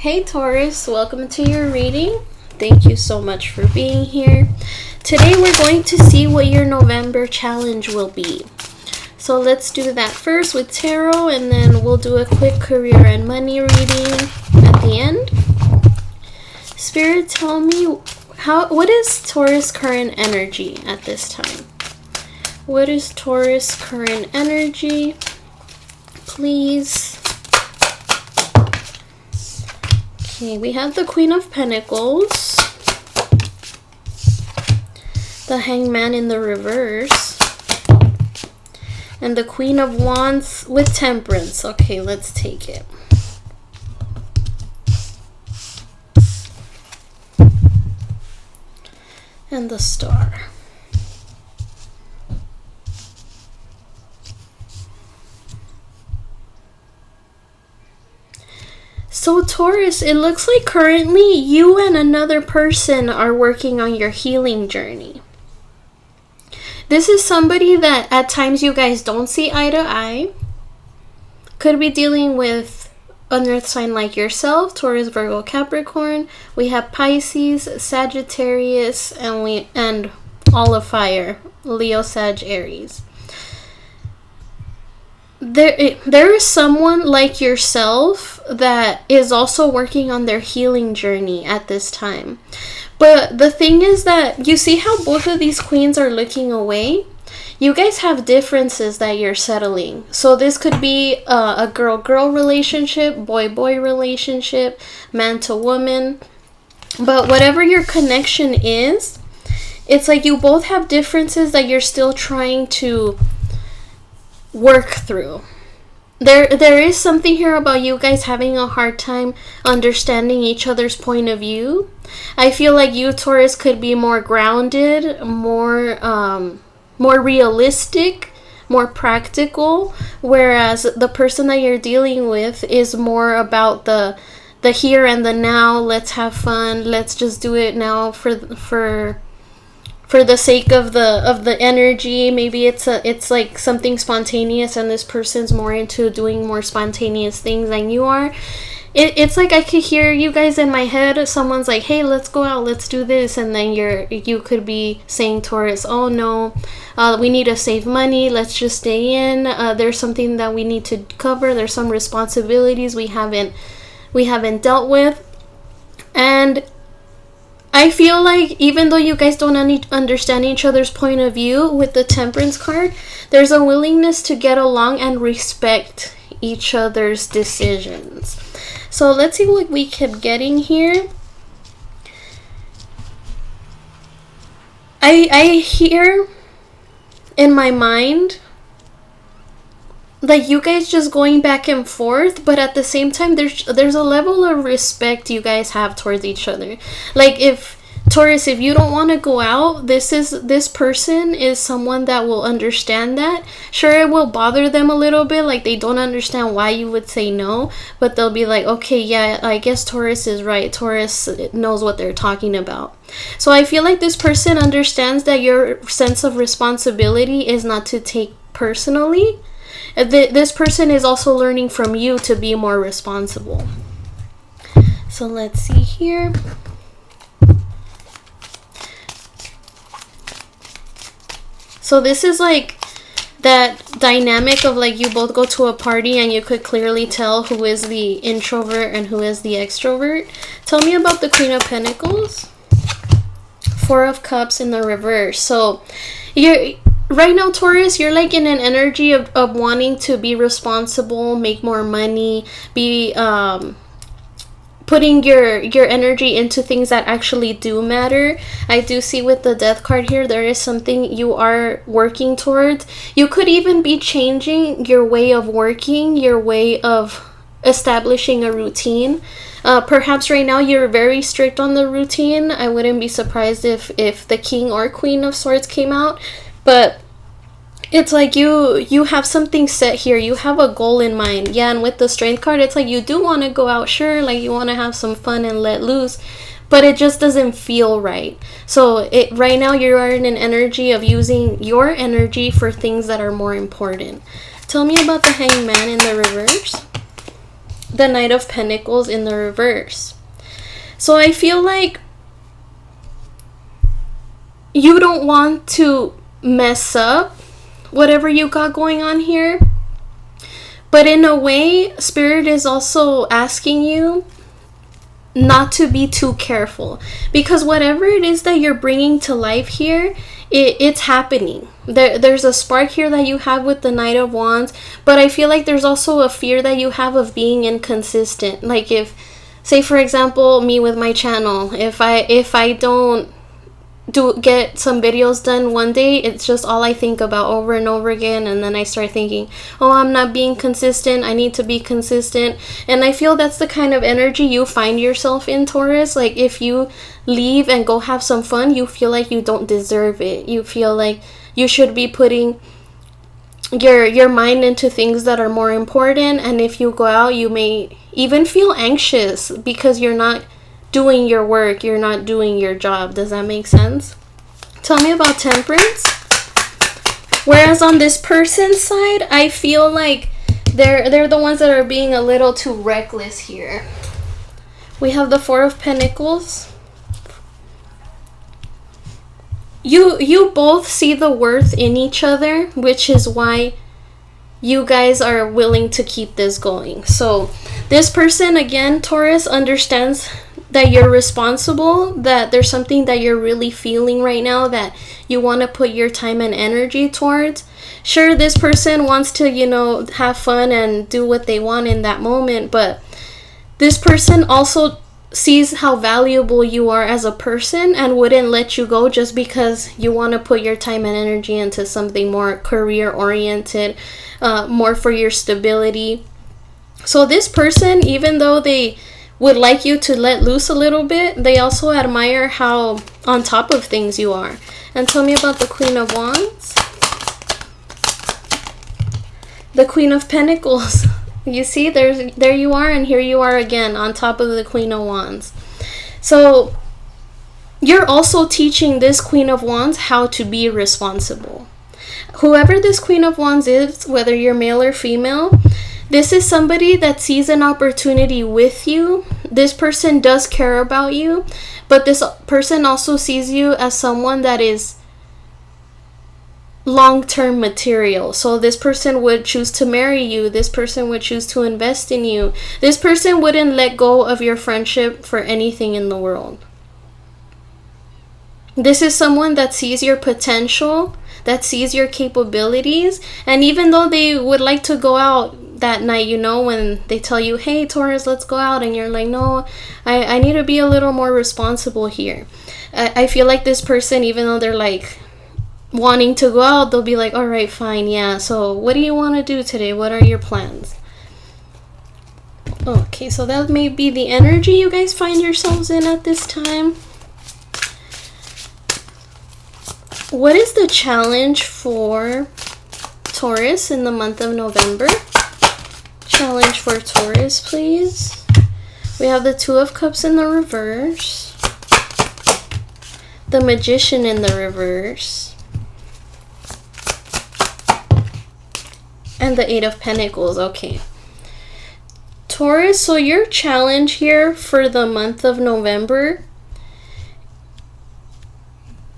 Hey Taurus, welcome to your reading. Thank you so much for being here. Today we're going to see what your November challenge will be. So let's do that first with tarot, and then we'll do a quick career and money reading at the end. Spirit, tell me what is Taurus current energy at this time? What is Taurus current energy? Please. Okay, we have the Queen of Pentacles, the Hangman in the reverse, and the Queen of Wands with Temperance. Okay, let's take it. And the Star. So Taurus, it looks like currently you and another person are working on your healing journey. This is somebody that at times you guys don't see eye to eye. Could be dealing with an earth sign like yourself, Taurus, Virgo, Capricorn. We have Pisces, Sagittarius, and all of fire, Leo, Sag, Aries. There is someone like yourself that is also working on their healing journey at this time. But the thing is that you see how both of these queens are looking away? You guys have differences that you're settling. So this could be a girl-girl relationship, boy-boy relationship, man-to-woman. But whatever your connection is, it's like you both have differences that you're still trying to work through. There is something here about you guys having a hard time understanding each other's point of view. I feel like you, Taurus, could be more grounded, more realistic, more practical, whereas the person that you're dealing with is more about the here and the now. Let's have fun. Let's just do it now for the sake of the energy. Maybe it's like something spontaneous, and this person's more into doing more spontaneous things than you are. It's like I could hear you guys in my head. Someone's like, hey, let's go out, let's do this, and then you could be saying, Taurus, oh no, we need to save money, let's just stay in. There's something that we need to cover. There's some responsibilities we haven't dealt with. And I feel like even though you guys don't understand each other's point of view, with the Temperance card, there's a willingness to get along and respect each other's decisions. So let's see what we kept getting here. I hear in my mind like you guys just going back and forth, but at the same time there's a level of respect you guys have towards each other. Like, if Taurus, if you don't want to go out, this person is someone that will understand that. Sure, it will bother them a little bit, like they don't understand why you would say no, but they'll be like, okay, yeah, I guess Taurus is right. Taurus knows what they're talking about. So I feel like this person understands that your sense of responsibility is not to take personally. This person is also learning from you to be more responsible. So let's see here. So this is like that dynamic of like you both go to a party and you could clearly tell who is the introvert and who is the extrovert. Tell me about the Queen of Pentacles. Four of Cups in the reverse. So right now, Taurus, you're like in an energy of wanting to be responsible, make more money, be putting your energy into things that actually do matter. I do see with the Death card here, there is something you are working towards. You could even be changing your way of working, your way of establishing a routine. Perhaps right now you're very strict on the routine. I wouldn't be surprised if the King or Queen of Swords came out. But it's like you have something set here. You have a goal in mind. Yeah, and with the Strength card, it's like you do want to go out, sure, like you want to have some fun and let loose, but it just doesn't feel right. So right now you are in an energy of using your energy for things that are more important. Tell me about the Hangman in the reverse. the Knight of Pentacles in the reverse. So I feel like you don't want to mess up whatever you got going on here. But in a way, Spirit is also asking you not to be too careful, because whatever it is that you're bringing to life here, it's happening. There's a spark here that you have with the Knight of Wands, but I feel like there's also a fear that you have of being inconsistent. Like, if, say for example, me with my channel, if I don't get some videos done one day, it's just all I think about over and over again, and then I start thinking, oh, I'm not being consistent, I need to be consistent. And I feel that's the kind of energy you find yourself in, Taurus. Like, if you leave and go have some fun, you feel like you don't deserve it. You feel like you should be putting your mind into things that are more important, and if you go out, you may even feel anxious because you're not doing your work, you're not doing your job. Does that make sense? Tell me about Temperance. Whereas on this person's side, I feel like they're the ones that are being a little too reckless here. We have the Four of Pentacles. You both see the worth in each other, which is why you guys are willing to keep this going. So this person, again, Taurus, understands that you're responsible, that there's something that you're really feeling right now that you want to put your time and energy towards. Sure, this person wants to, have fun and do what they want in that moment, but this person also sees how valuable you are as a person and wouldn't let you go just because you want to put your time and energy into something more career oriented, more for your stability. So this person, even though they would like you to let loose a little bit, they also admire how on top of things you are. And tell me about the Queen of Wands. The Queen of Pentacles. You see, there you are, and here you are again on top of the Queen of Wands. So you're also teaching this Queen of Wands how to be responsible. Whoever this Queen of Wands is, whether you're male or female, this is somebody that sees an opportunity with you. This person does care about you, but this person also sees you as someone that is long-term material. So this person would choose to marry you. This person would choose to invest in you. This person wouldn't let go of your friendship for anything in the world. This is someone that sees your potential, that sees your capabilities, and even though they would like to go out that night, when they tell you, hey Taurus, let's go out, and you're like, no, I need to be a little more responsible here. I feel like this person, even though they're like wanting to go out, they'll be like, all right, fine, yeah, so what do you want to do today? What are your plans? Okay, so that may be the energy you guys find yourselves in at this time. What is the challenge for Taurus in the month of November? Challenge for Taurus, please. We have the Two of Cups in the reverse, the Magician in the reverse, and the Eight of Pentacles. Okay, Taurus, so your challenge here for the month of November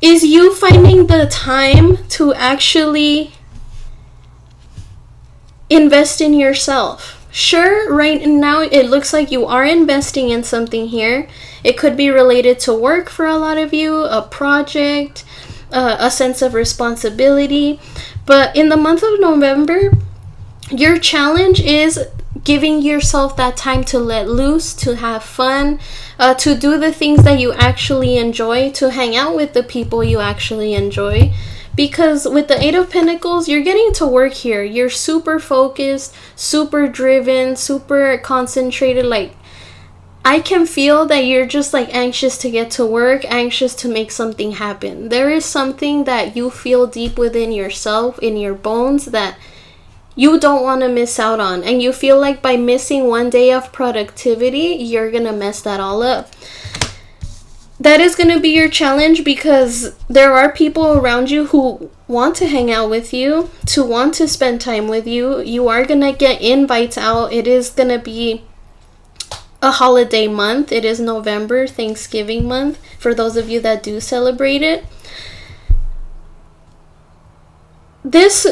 is you finding the time to actually invest in yourself. Sure, right now it looks like you are investing in something here. It could be related to work for a lot of you, a project, a sense of responsibility. But in the month of November, your challenge is giving yourself that time to let loose, to have fun, to do the things that you actually enjoy, to hang out with the people you actually enjoy. Because with the Eight of Pentacles, you're getting to work here. You're super focused, super driven, super concentrated. Like, I can feel that you're just like anxious to get to work, anxious to make something happen. There is something that you feel deep within yourself, in your bones, that you don't want to miss out on. And you feel like by missing one day of productivity, you're going to mess that all up. That is going to be your challenge, because there are people around you who want to hang out with you, to want to spend time with you. You are going to get invites out. It is going to be a holiday month. It is November, Thanksgiving month, for those of you that do celebrate it. This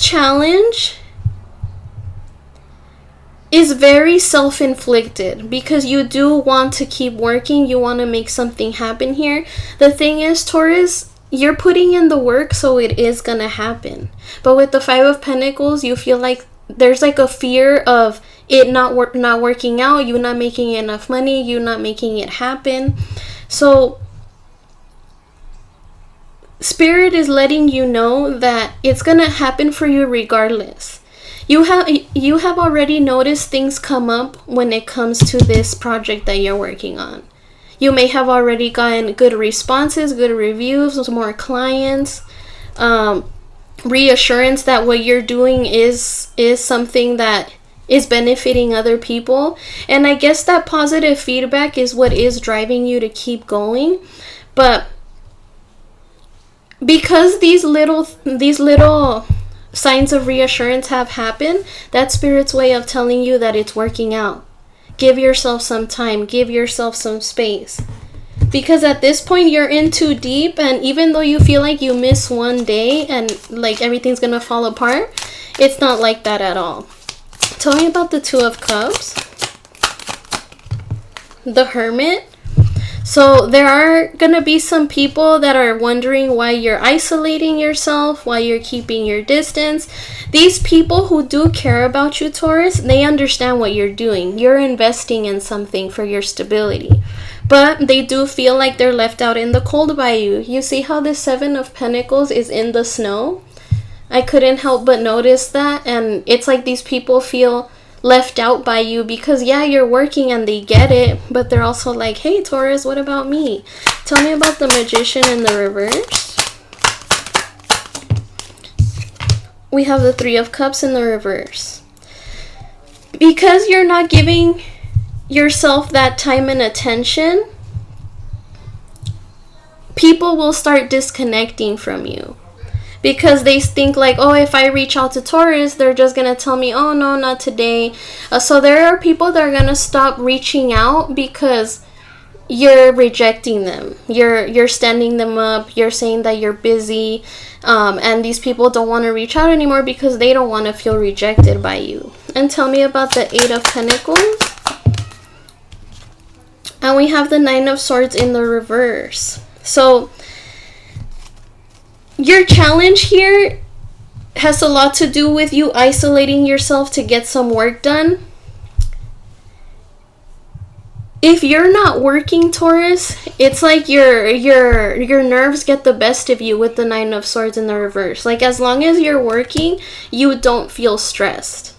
challenge is very self-inflicted because you do want to keep working. You want to make something happen here. The thing is, Taurus, you're putting in the work, so it is gonna happen. But with the Five of Pentacles, you feel like there's like a fear of it not working out, you not making enough money, you not making it happen. So Spirit is letting you know that it's gonna happen for you regardless. You have already noticed things come up when it comes to this project that you're working on. You may have already gotten good responses, good reviews, more clients, reassurance that what you're doing is something that is benefiting other people. And I guess that positive feedback is what is driving you to keep going. But because these little signs of reassurance have happened, that's Spirit's way of telling you that it's working out. Give yourself some time, give yourself some space. Because at this point you're in too deep, and even though you feel like you miss one day and like everything's gonna fall apart, it's not like that at all. Tell me about the Two of Cups. The Hermit. So there are gonna be some people that are wondering why you're isolating yourself, why you're keeping your distance. These people who do care about you, Taurus, they understand what you're doing. You're investing in something for your stability. But they do feel like they're left out in the cold by you. You see how the Seven of Pentacles is in the snow? I couldn't help but notice that, and it's like these people feel left out by you because yeah, you're working and they get it, but they're also like, hey Taurus, what about me? Tell me about the Magician in the reverse. We have the Three of Cups in the reverse. Because you're not giving yourself that time and attention, people will start disconnecting from you. Because they think like, oh, if I reach out to Taurus, they're just going to tell me, oh, no, not today. So there are people that are going to stop reaching out because you're rejecting them. You're standing them up. You're saying that you're busy. And these people don't want to reach out anymore because they don't want to feel rejected by you. And tell me about the Eight of Pentacles. And we have the Nine of Swords in the reverse. So your challenge here has a lot to do with you isolating yourself to get some work done. If you're not working, Taurus, it's like your nerves get the best of you with the Nine of Swords in the reverse. Like as long as you're working, you don't feel stressed.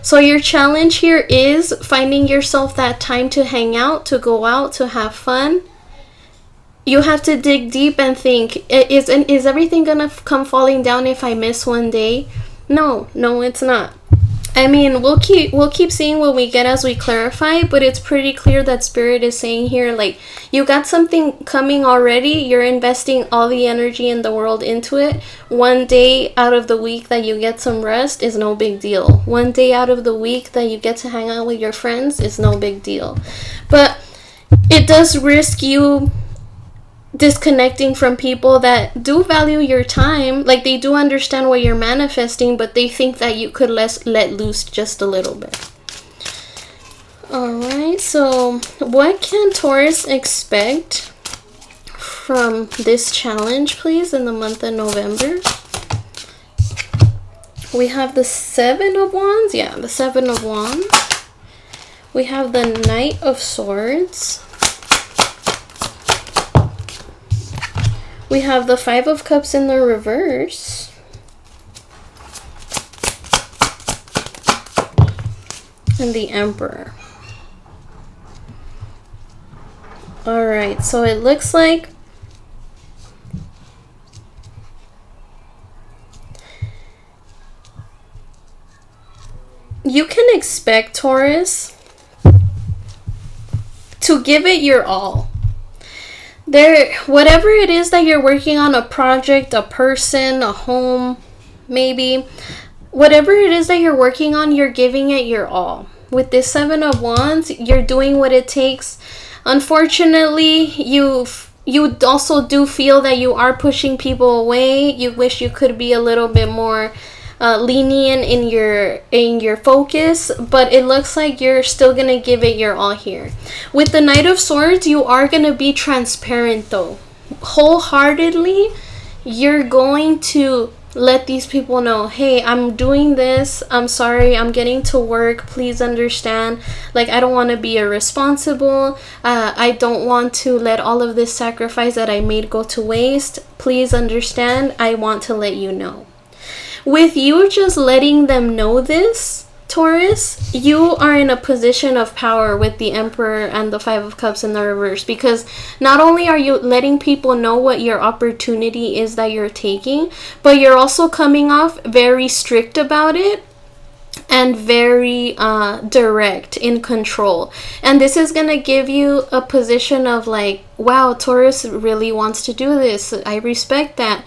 So your challenge here is finding yourself that time to hang out, to go out, to have fun. You have to dig deep and think, is everything gonna come falling down if I miss one day? No, it's not. I mean, we'll keep seeing what we get as we clarify, but it's pretty clear that Spirit is saying here, like, you got something coming already. You're investing all the energy in the world into it. One day out of the week that you get some rest is no big deal. One day out of the week that you get to hang out with your friends is no big deal. But it does risk you disconnecting from people that do value your time. Like they do understand what you're manifesting, but they think that you could let loose just a little bit. Alright, so what can Taurus expect from this challenge, please, in the month of November? We have the Seven of Wands. Yeah, the Seven of Wands. We have the Knight of Swords. We have the Five of Cups in the reverse. And the Emperor. Alright, so it looks like you can expect, Taurus, to give it your all. Whatever it is that you're working on, a project, a person, a home, maybe, whatever it is that you're working on, you're giving it your all. with this Seven of Wands, you're doing what it takes. Unfortunately, you also do feel that you are pushing people away. You wish you could be a little bit more lenient in your focus, but it looks like you're still gonna give it your all here. With the Knight of Swords, you are gonna be transparent though. Wholeheartedly, you're going to let these people know, hey, I'm doing this, I'm sorry, I'm getting to work, please understand. Like, I don't want to be irresponsible, I don't want to let all of this sacrifice that I made go to waste. Please understand, I want to let you know. With you just letting them know this, Taurus, you are in a position of power with the Emperor and the Five of Cups in the reverse, because not only are you letting people know what your opportunity is that you're taking, but you're also coming off very strict about it and very direct, in control. And this is gonna give you a position of like, wow, Taurus really wants to do this. I respect that.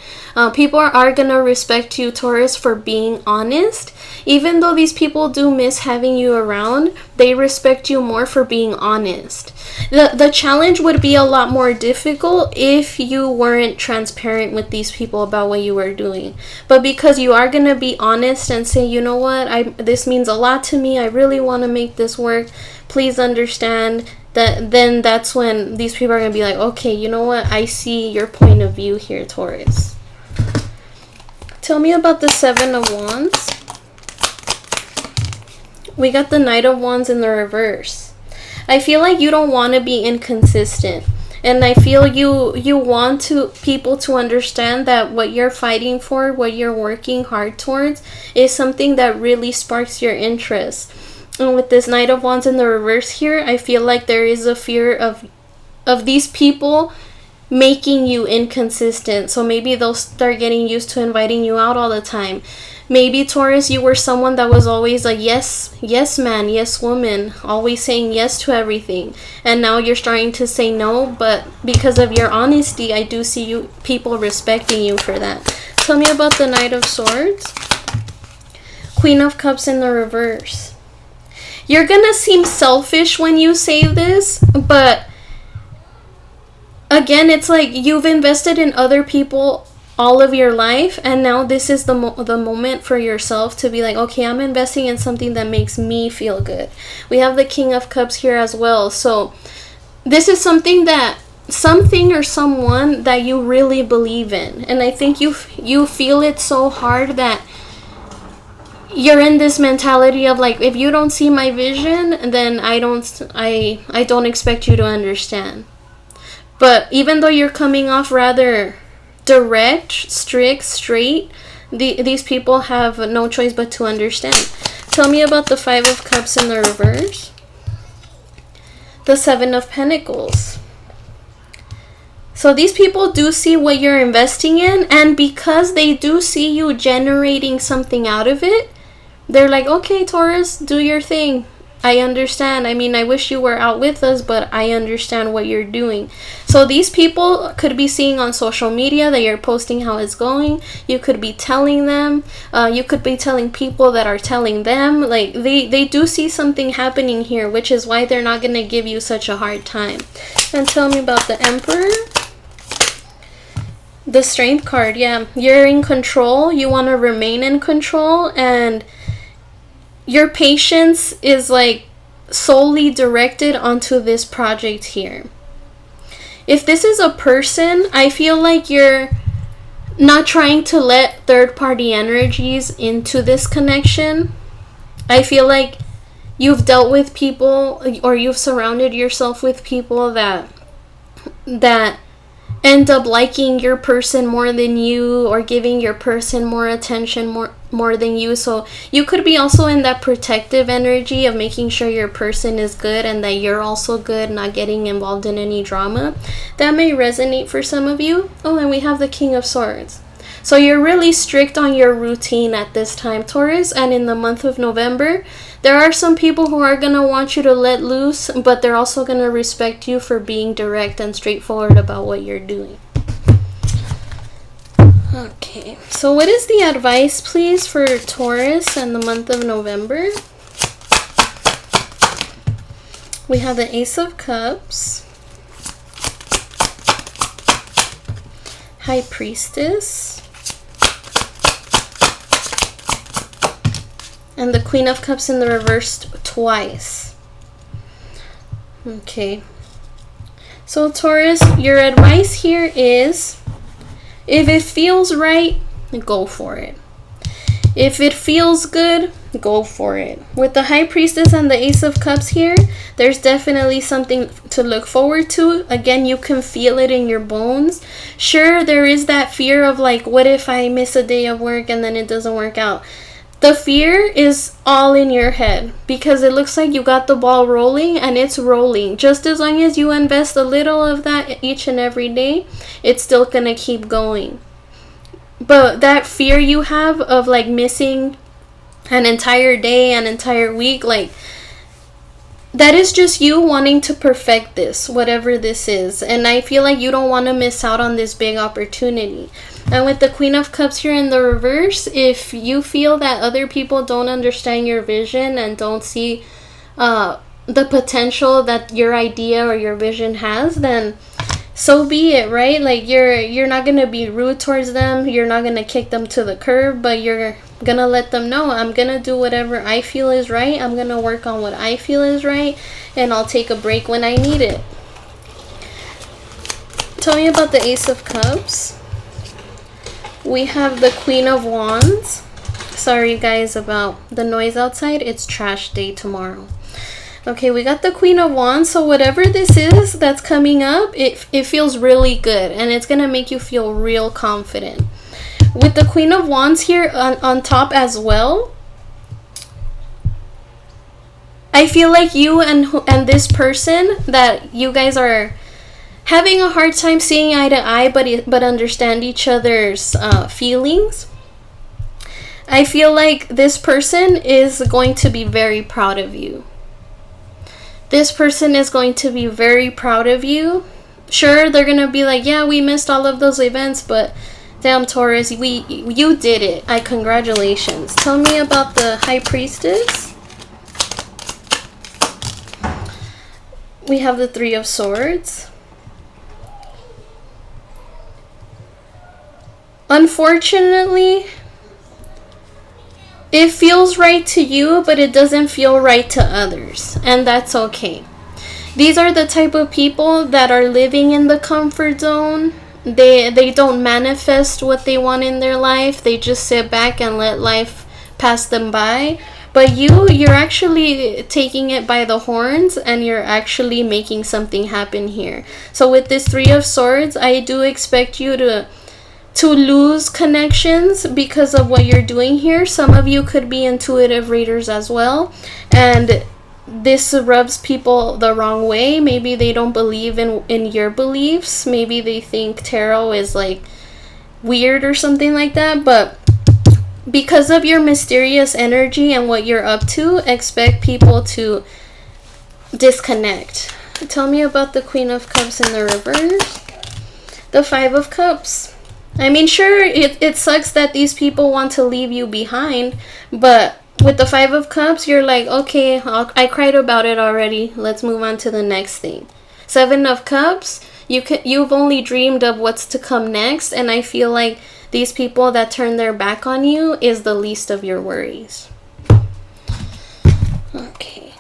People are gonna respect you, Taurus, for being honest. Even though these people do miss having you around, they respect you more for being honest. The challenge would be a lot more difficult if you weren't transparent with these people about what you were doing. But because you are going to be honest and say, you know what, this means a lot to me, I really want to make this work, please understand, that then that's when these people are going to be like, okay, you know what, I see your point of view here, Taurus. Tell me about the Seven of Wands. We got the Knight of Wands in the reverse. I feel like you don't want to be inconsistent. And I feel you want people to understand that what you're fighting for, what you're working hard towards, is something that really sparks your interest. And with this Knight of Wands in the reverse here, I feel like there is a fear of these people making you inconsistent. So maybe they'll start getting used to inviting you out all the time. Maybe, Taurus, you were someone that was always a yes man, yes woman, always saying yes to everything. And now you're starting to say no, but because of your honesty, I do see people respecting you for that. Tell me about the Knight of Swords. Queen of Cups in the reverse. You're gonna seem selfish when you say this, but again, it's like you've invested in other people all of your life, and now this is the moment for yourself to be like, okay, I'm investing in something that makes me feel good. We have the King of Cups here as well, so this is something or someone that you really believe in, and I think you feel it so hard that you're in this mentality of like, if you don't see my vision, then I don't expect you to understand. But even though you're coming off rather direct, strict, straight, these people have no choice but to understand. Tell me about the Five of Cups in the reverse. The Seven of Pentacles. So these people do see what you're investing in, and because they do see you generating something out of it, they're like, okay, Taurus, do your thing. I understand. I mean, I wish you were out with us, but I understand what you're doing. So these people could be seeing on social media that you're posting how it's going. You could be telling them. You could be telling people that are telling them. Like, they do see something happening here, which is why they're not going to give you such a hard time. And tell me about the Emperor. The Strength card. Yeah, you're in control. You want to remain in control, and your patience is like solely directed onto this project here. If this is a person, I feel like you're not trying to let third-party energies into this connection. I feel like you've dealt with people, or you've surrounded yourself with people that end up liking your person more than you, or giving your person more attention more than you. So you could be also in that protective energy of making sure your person is good and that you're also good, not getting involved in any drama. That may resonate for some of you. Oh, and we have the King of Swords. So you're really strict on your routine at this time, Taurus, and in the month of November, there are some people who are going to want you to let loose, but they're also going to respect you for being direct and straightforward about what you're doing. Okay, so what is the advice, please, for Taurus in the month of November? We have the Ace of Cups, High Priestess, and the Queen of Cups in the reversed twice. Okay. So Taurus, your advice here is, if it feels right, go for it. If it feels good, go for it. With the High Priestess and the Ace of Cups here, there's definitely something to look forward to. Again, you can feel it in your bones. Sure, there is that fear of like, what if I miss a day of work and then it doesn't work out? The fear is all in your head because it looks like you got the ball rolling and it's rolling. Just as long as you invest a little of that each and every day, it's still going to keep going. But that fear you have of like missing an entire day, an entire week, like that is just you wanting to perfect this, whatever this is. And I feel like you don't want to miss out on this big opportunity. And with the Queen of Cups here in the reverse, if you feel that other people don't understand your vision and don't see the potential that your idea or your vision has, then so be it, right? Like you're not going to be rude towards them. You're not going to kick them to the curb, but you're going to let them know, I'm going to do whatever I feel is right. I'm going to work on what I feel is right, and I'll take a break when I need it. Tell me about the Ace of Cups. We have the Queen of Wands. Sorry guys about the noise outside. It's trash day tomorrow. Okay, we got the Queen of Wands. So whatever this is that's coming up, it feels really good. And it's going to make you feel real confident. With the Queen of Wands here on top as well, I feel like you and this person, that you guys are having a hard time seeing eye to eye, but understand each other's feelings. I feel like this person is going to be very proud of you. This person is going to be very proud of you. Sure, they're going to be like, yeah, we missed all of those events, but damn, Taurus, you did it. Congratulations. Tell me about the High Priestess. We have the Three of Swords. Unfortunately, it feels right to you, but it doesn't feel right to others, and that's okay. These are the type of people that are living in the comfort zone. They don't manifest what they want in their life. They just sit back and let life pass them by. But you're actually taking it by the horns, and you're actually making something happen here. So with this Three of Swords, I do expect you to lose connections because of what you're doing here. Some of you could be intuitive readers as well, and this rubs people the wrong way. Maybe they don't believe in your beliefs. Maybe they think tarot is like weird or something like that, but because of your mysterious energy and what you're up to, expect people to disconnect. Tell me about the Queen of Cups in the reverse. The Five of Cups. I mean, sure, it sucks that these people want to leave you behind, but with the Five of Cups, you're like, okay, I cried about it already. Let's move on to the next thing. Seven of Cups, you've only dreamed of what's to come next, and I feel like these people that turn their back on you is the least of your worries. Okay.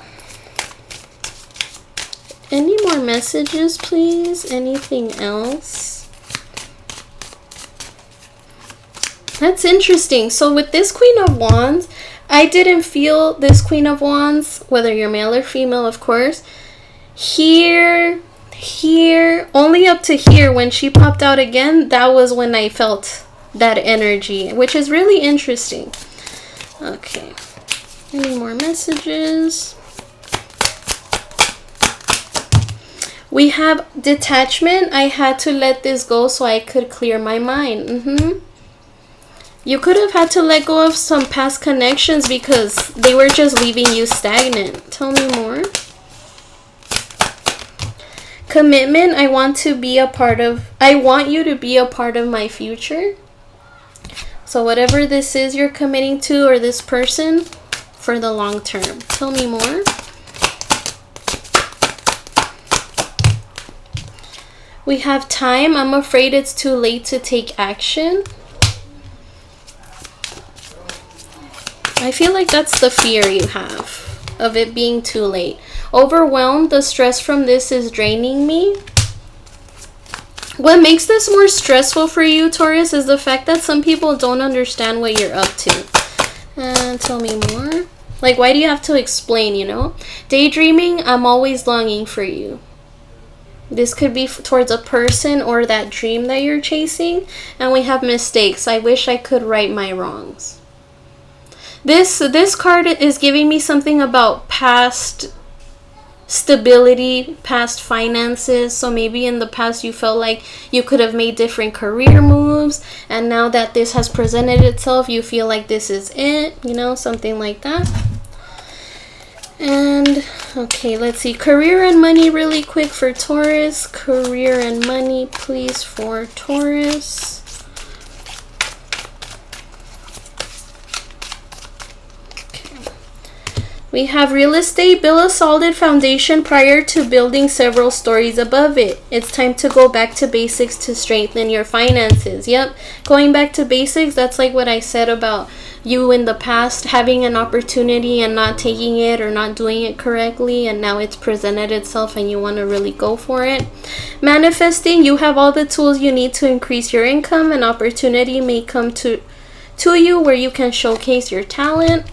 Any more messages, please? Anything else? That's interesting. So with this Queen of Wands, I didn't feel this Queen of Wands, whether you're male or female, of course. Here, only up to here. When she popped out again, that was when I felt that energy, which is really interesting. Okay. Any more messages? We have detachment. I had to let this go so I could clear my mind. You could have had to let go of some past connections because they were just leaving you stagnant. Tell me more. Commitment. I want you to be a part of my future. So whatever this is you're committing to, or this person, for the long term. Tell me more. We have time. I'm afraid it's too late to take action. I feel like that's the fear you have of it being too late. Overwhelmed, the stress from this is draining me. What makes this more stressful for you, Taurus, is the fact that some people don't understand what you're up to. And tell me more. Like, why do you have to explain, you know? Daydreaming, I'm always longing for you. This could be towards a person or that dream that you're chasing. And we have mistakes. I wish I could right my wrongs. This card is giving me something about past stability, past finances. So maybe in the past you felt like you could have made different career moves, and now that this has presented itself, you feel like this is it, you know, something like that. And okay, let's see, career and money really quick for Taurus. Career and money, please, for Taurus. We have real estate. Build a solid foundation prior to building several stories above it. It's time to go back to basics to strengthen your finances. Yep, going back to basics, that's like what I said about you in the past having an opportunity and not taking it or not doing it correctly, and now it's presented itself and you want to really go for it. Manifesting, you have all the tools you need to increase your income. An opportunity may come to you where you can showcase your talent.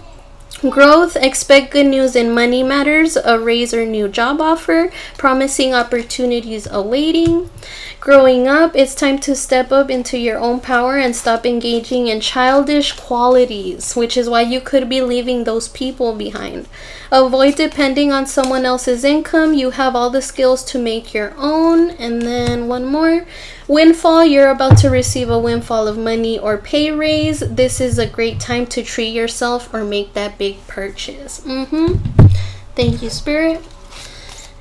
Growth, expect good news in money matters, a raise or new job offer, promising opportunities awaiting. Growing up, it's time to step up into your own power and stop engaging in childish qualities, which is why you could be leaving those people behind. Avoid depending on someone else's income. You have all the skills to make your own. And then one more. Windfall, you're about to receive a windfall of money or pay raise. This is a great time to treat yourself or make that big purchase. Thank you, Spirit.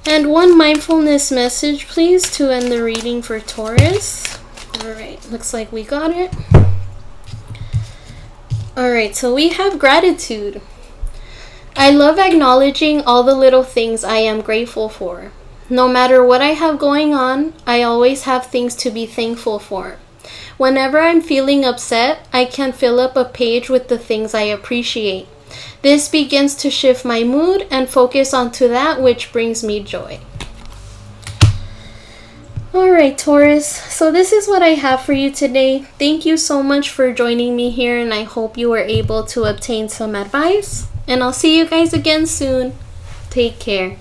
And one mindfulness message, please, to end the reading for Taurus. All right, looks like we got it. All right, so we have gratitude. I love acknowledging all the little things I am grateful for. No matter what I have going on, I always have things to be thankful for. Whenever I'm feeling upset, I can fill up a page with the things I appreciate. This begins to shift my mood and focus onto that which brings me joy. Alright, Taurus, so this is what I have for you today. Thank you so much for joining me here, and I hope you were able to obtain some advice. And I'll see you guys again soon. Take care.